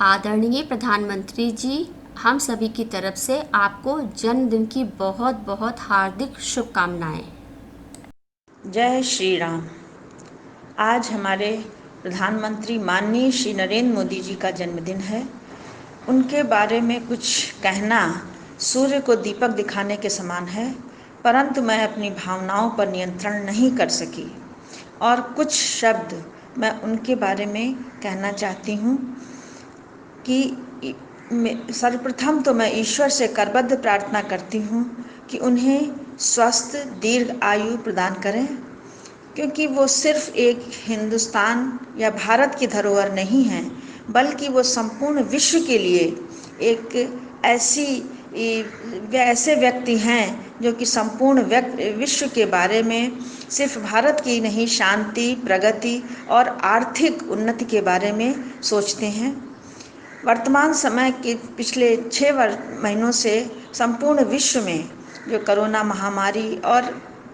आदरणीय प्रधानमंत्री जी, हम सभी की तरफ से आपको जन्मदिन की बहुत बहुत हार्दिक शुभकामनाएं। जय श्री राम। आज हमारे प्रधानमंत्री माननीय श्री नरेंद्र मोदी जी का जन्मदिन है। उनके बारे में कुछ कहना सूर्य को दीपक दिखाने के समान है, परंतु मैं अपनी भावनाओं पर नियंत्रण नहीं कर सकी और कुछ शब्द मैं उनके बारे में कहना चाहती हूँ कि सर्वप्रथम तो मैं ईश्वर से करबद्ध प्रार्थना करती हूँ कि उन्हें स्वस्थ दीर्घ आयु प्रदान करें, क्योंकि वो सिर्फ एक हिंदुस्तान या भारत की धरोहर नहीं है, बल्कि वो संपूर्ण विश्व के लिए एक ऐसे व्यक्ति हैं जो कि संपूर्ण विश्व के बारे में सिर्फ भारत की नहीं, शांति, प्रगति और आर्थिक उन्नति के बारे में सोचते हैं। वर्तमान समय के पिछले 6 महीनों से संपूर्ण विश्व में जो कोरोना महामारी और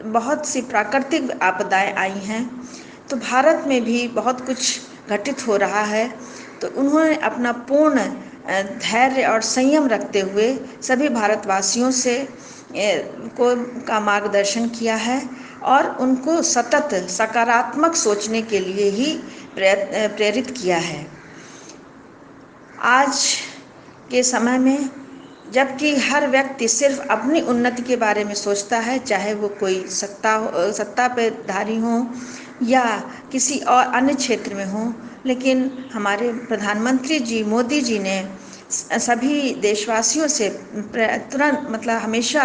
बहुत सी प्राकृतिक आपदाएं आई हैं, तो भारत में भी बहुत कुछ घटित हो रहा है। तो उन्होंने अपना पूर्ण धैर्य और संयम रखते हुए सभी भारतवासियों से का मार्गदर्शन किया है और उनको सतत सकारात्मक सोचने के लिए ही प्रेरित किया है। आज के समय में जबकि हर व्यक्ति सिर्फ अपनी उन्नति के बारे में सोचता है, चाहे वो कोई सत्ता पे धारी हो या किसी और अन्य क्षेत्र में हो, लेकिन हमारे प्रधानमंत्री जी मोदी जी ने सभी देशवासियों से तुरंत हमेशा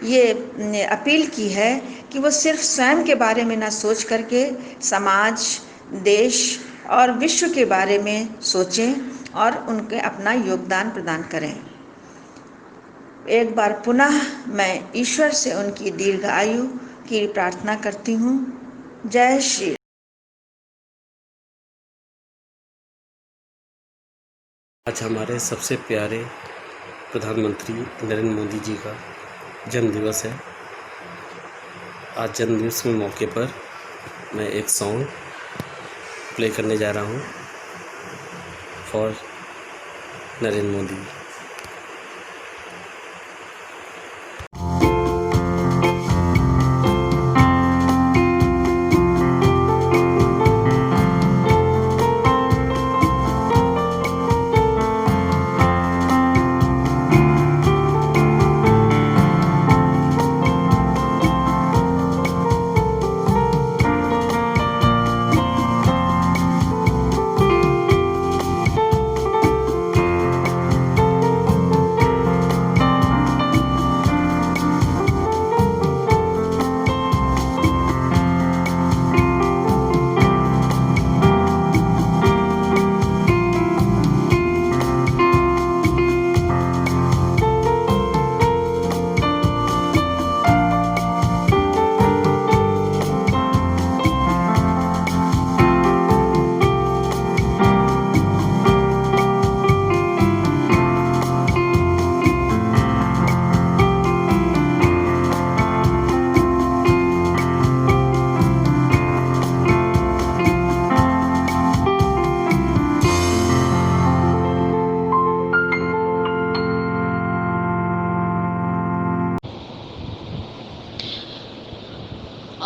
ये अपील की है कि वो सिर्फ स्वयं के बारे में ना सोच करके समाज, देश और विश्व के बारे में सोचें और उनके अपना योगदान प्रदान करें। एक बार पुनः मैं ईश्वर से उनकी दीर्घ आयु की प्रार्थना करती हूँ। जय श्री। आज हमारे सबसे प्यारे प्रधानमंत्री नरेंद्र मोदी जी का जन्मदिवस है। आज जन्मदिवस के मौके पर मैं एक सॉन्ग प्ले करने जा रहा हूँ for Narendra Modi.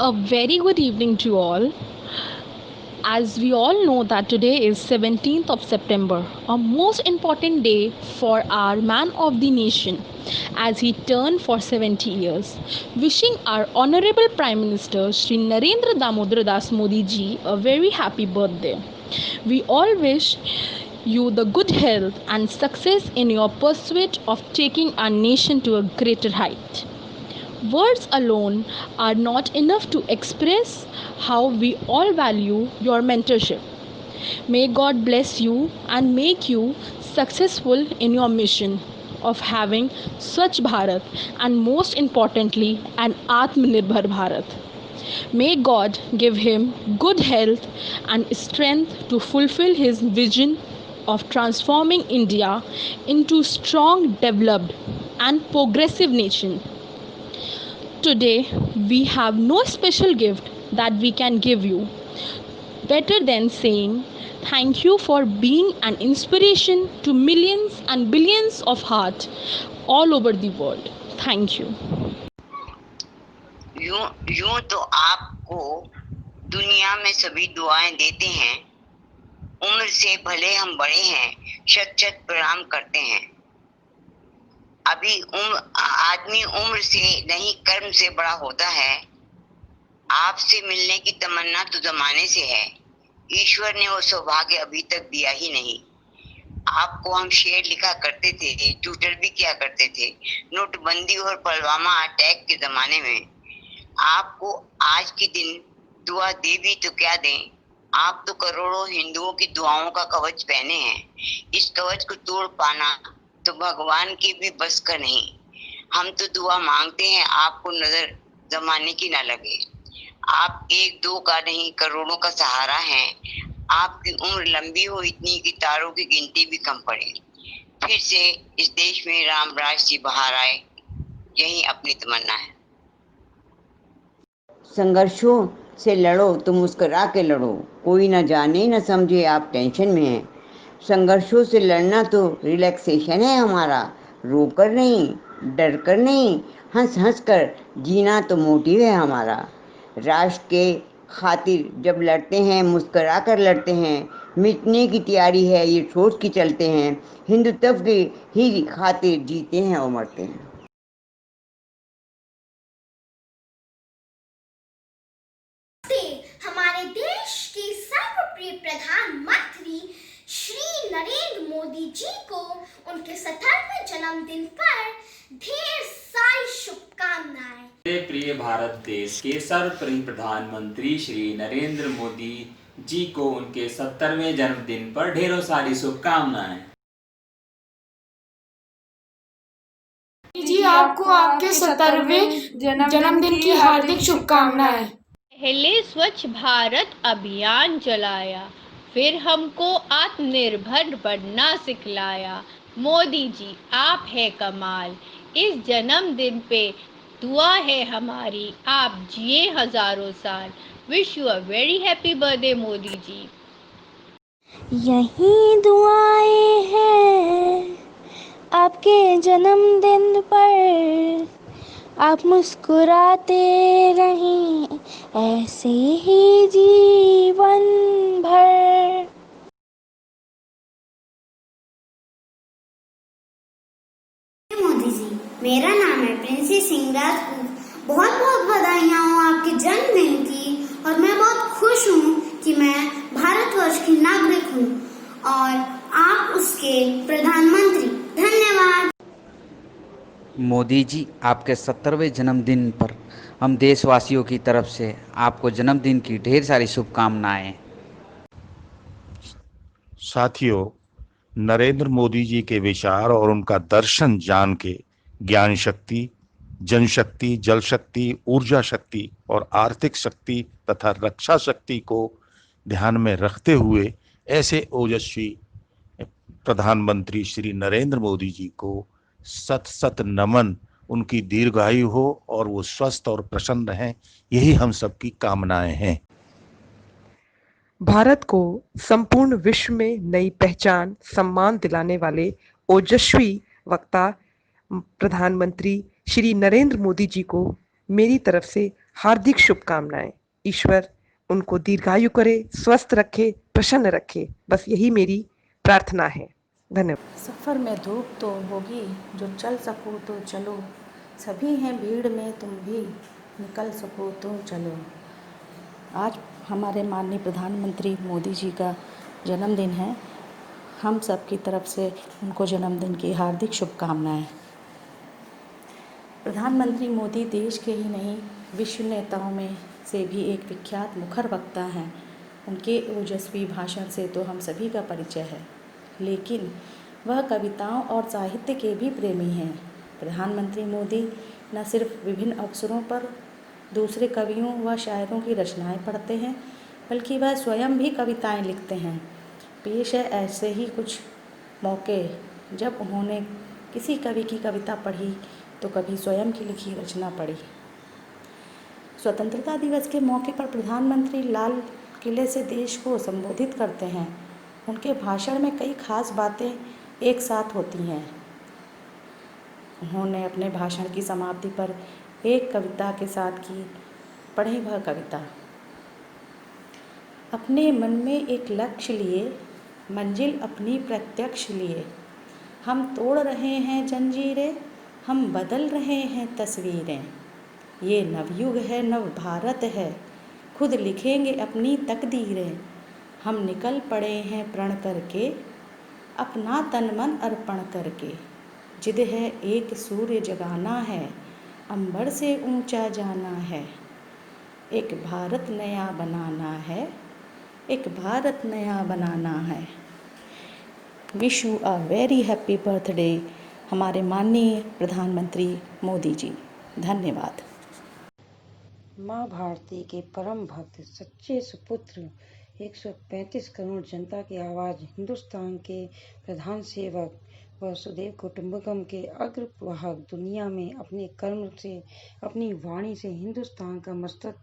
A very good evening to all. As we all know that today is 17th of September, a most important day for our man of the nation as he turned for 70 years. Wishing our Honorable Prime Minister Shri Narendra Damodar Das Modi ji a very happy birthday. We all wish you the good health and success in your pursuit of taking our nation to a greater height. Words alone are not enough to express how we all value your mentorship. May God bless you and make you successful in your mission of having Swachh Bharat and most importantly an Atmanirbhar Bharat. May God give him good health and strength to fulfill his vision of transforming India into strong, developed and progressive nation. Today, we have no special gift that we can give you. better than saying thank you for being an inspiration to millions and billions of hearts all over the world. Thank you. यूं यूं तो आपको दुनिया में सभी दुआएं देते हैं। उम्र से भले हम बड़े हैं, शत शत प्रणाम करते हैं। आदमी उम्र से नहीं कर्म से बड़ा होता है। आपसे मिलने की तमन्ना तो जमाने से है, ईश्वर ने वो सौभाग्य अभी तक दिया ही नहीं। आपको हम शेर लिखा करते थे, ट्विटर भी किया करते थे। नोटबंदी और पुलवामा अटैक के जमाने में आपको आज के दिन दुआ दे भी तो क्या दें। आप तो करोड़ों हिंदुओं की दुआओं का कवच पहने हैं। इस कवच को तोड़ पाना तो भगवान की भी बस का नहीं। हम तो दुआ मांगते हैं आपको नजर जमाने की ना लगे। आप एक दो का नहीं, करोड़ों का सहारा हैं। आपकी उम्र लंबी हो इतनी कि तारों की गिनती भी कम पड़े। फिर से इस देश में राम राज की बहार आए, यही अपनी तमन्ना है। संघर्षों से लड़ो तो मुस्कुरा के लड़ो, कोई ना जाने ना समझे आप टेंशन में हैं। संघर्षों से लड़ना तो रिलैक्सेशन है हमारा, रो कर नहीं, डर कर नहीं, हंस हंस कर जीना तो मोटिव है हमारा। राष्ट्र के खातिर जब लड़ते हैं मुस्कुरा कर लड़ते हैं, मिटने की तैयारी है ये सोच के चलते हैं, हिंदुत्व की ही खातिर जीते हैं और मरते हैं। हमारे देश के सर्वप्रिय प्रधानमंत्री श्री नरेंद्र मोदी जी को उनके 70वें जन्मदिन पर ढेर सारी शुभकामनाएं। प्रिय भारत देश के सर्वप्रिय प्रधानमंत्री श्री नरेंद्र मोदी जी को उनके 70वें जन्मदिन पर ढेरों सारी शुभकामनाएं। जी आपको आपके 70वें जन्मदिन की हार्दिक शुभकामनाएं। पहले स्वच्छ भारत अभियान चलाया, फिर हमको आत्मनिर्भर बनना सिखलाया। मोदी जी आप है कमाल, इस जन्मदिन पे दुआ है हमारी, आप जिए हजारों साल। Wish you a very happy birthday Modi ji. यही दुआएं हैं आपके जन्मदिन पर, आप मुस्कुराते रहें ऐसे ही जीवन भर। मोदी जी, मेरा नाम है प्रिंसी सिंह राजपूत। बहुत बहुत बधाइयाँ हो आपके जन्मदिन की, और मैं बहुत खुश हूँ कि मैं भारतवर्ष की नागरिक हूँ और आप उसके प्रधानमंत्री। धन्यवाद। मोदी जी आपके 70वें जन्मदिन पर हम देशवासियों की तरफ से आपको जन्मदिन की ढेर सारी शुभकामनाएं। साथियों, नरेंद्र मोदी जी के विचार और उनका दर्शन जान के ज्ञान शक्ति, जनशक्ति, जल शक्ति, ऊर्जा शक्ति और आर्थिक शक्ति तथा रक्षा शक्ति को ध्यान में रखते हुए ऐसे ओजस्वी प्रधानमंत्री श्री नरेंद्र मोदी जी को सत सत नमन। उनकी दीर्घायु हो और वो स्वस्थ और प्रसन्न रहें, यही हम सबकी कामनाएं हैं। भारत को संपूर्ण विश्व में नई पहचान, सम्मान दिलाने वाले ओजस्वी वक्ता प्रधानमंत्री श्री नरेंद्र मोदी जी को मेरी तरफ से हार्दिक शुभकामनाएं। ईश्वर उनको दीर्घायु करे, स्वस्थ रखे, प्रसन्न रखे, बस यही मेरी प्रार्थना है। धन्यवाद। सफ़र में धूप तो होगी, जो चल सको तो चलो, सभी हैं भीड़ में, तुम भी निकल सको तो चलो। आज हमारे माननीय प्रधानमंत्री मोदी जी का जन्मदिन है। हम सब की तरफ से उनको जन्मदिन की हार्दिक शुभकामनाएं। प्रधानमंत्री मोदी देश के ही नहीं, विश्व नेताओं में से भी एक विख्यात मुखर वक्ता हैं। उनके ओजस्वी भाषण से तो हम सभी का परिचय है, लेकिन वह कविताओं और साहित्य के भी प्रेमी हैं। प्रधानमंत्री मोदी न सिर्फ विभिन्न अवसरों पर दूसरे कवियों व शायरों की रचनाएं पढ़ते हैं, बल्कि वह स्वयं भी कविताएं लिखते हैं। पेश है ऐसे ही कुछ मौके जब उन्होंने किसी कवि की कविता पढ़ी तो कभी स्वयं की लिखी रचना पढ़ी। स्वतंत्रता दिवस के मौके पर प्रधानमंत्री लाल किले से देश को संबोधित करते हैं। उनके भाषण में कई खास बातें एक साथ होती हैं। उन्होंने अपने भाषण की समाप्ति पर एक कविता के साथ की, पढ़ें वह कविता। अपने मन में एक लक्ष्य लिए, मंजिल अपनी प्रत्यक्ष लिए, हम तोड़ रहे हैं जंजीरें, हम बदल रहे हैं तस्वीरें। ये नवयुग है, नव भारत है, खुद लिखेंगे अपनी तकदीरें। हम निकल पड़े हैं प्रण करके, अपना तन मन अर्पण करके। जिद है एक सूर्य जगाना है, अंबर से ऊंचा जाना है। एक भारत नया बनाना है, एक भारत नया बनाना है। Wish you a very happy birthday हमारे माननीय प्रधानमंत्री मोदी जी। धन्यवाद। माँ भारती के परम भक्त सच्चे सुपुत्र 135 करोड़ जनता की आवाज़, हिंदुस्तान के प्रधान सेवक वसुदेव कुटुंबकम के अग्रवाहक, दुनिया में अपने कर्म से, अपनी वाणी से हिंदुस्तान का मस्तक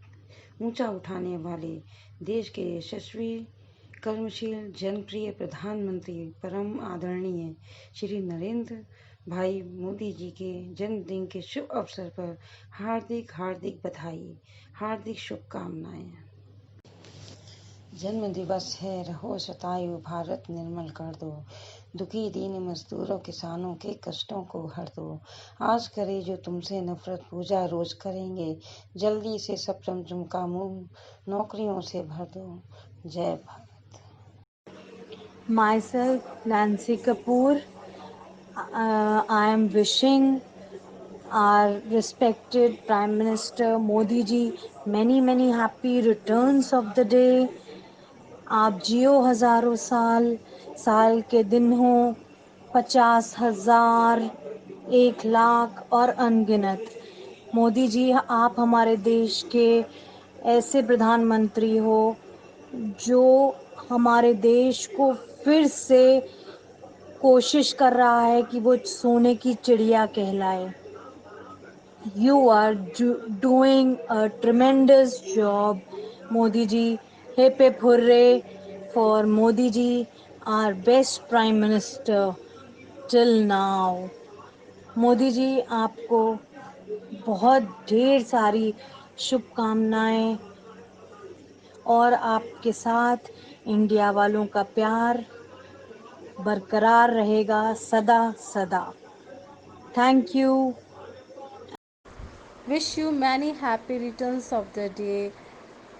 ऊंचा उठाने वाले, देश के यशस्वी, कर्मशील, जनप्रिय प्रधानमंत्री परम आदरणीय श्री नरेंद्र भाई मोदी जी के जन्मदिन के शुभ अवसर पर हार्दिक हार्दिक बधाई, हार्दिक शुभकामनाएं। जन्म दिवस है, रहो शतायु, भारत निर्मल कर दो, दुखी दीन मजदूरों किसानों के कष्टों को हर दो। आज करे जो तुमसे नफरत, पूजा रोज करेंगे, जल्दी से सब तुमका मुंह नौकरियों से भर दो। जय Bharat. Myself, Nancy Kapoor. I am wishing our respected Prime Minister Modi ji many happy returns of the day. आप जियो हजारों साल, साल के दिन हो 50,000, 1,00,000 और अनगिनत। मोदी जी, आप हमारे देश के ऐसे प्रधानमंत्री हो जो हमारे देश को फिर से कोशिश कर रहा है कि वो सोने की चिड़िया कहलाए। You are doing a tremendous job, Modi ji. Hip hip hooray for Modi ji, our best Prime Minister till now. Modi ji, आपको बहुत ढेर सारी शुभकामनाएं और आपके साथ इंडिया वालों का प्यार बरकरार रहेगा सदा सदा। Thank you. Wish you many happy returns of the day,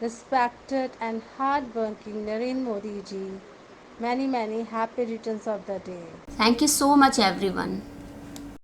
respected and hard-working Narendra Modi ji. Many happy returns of the day. Thank you so much everyone.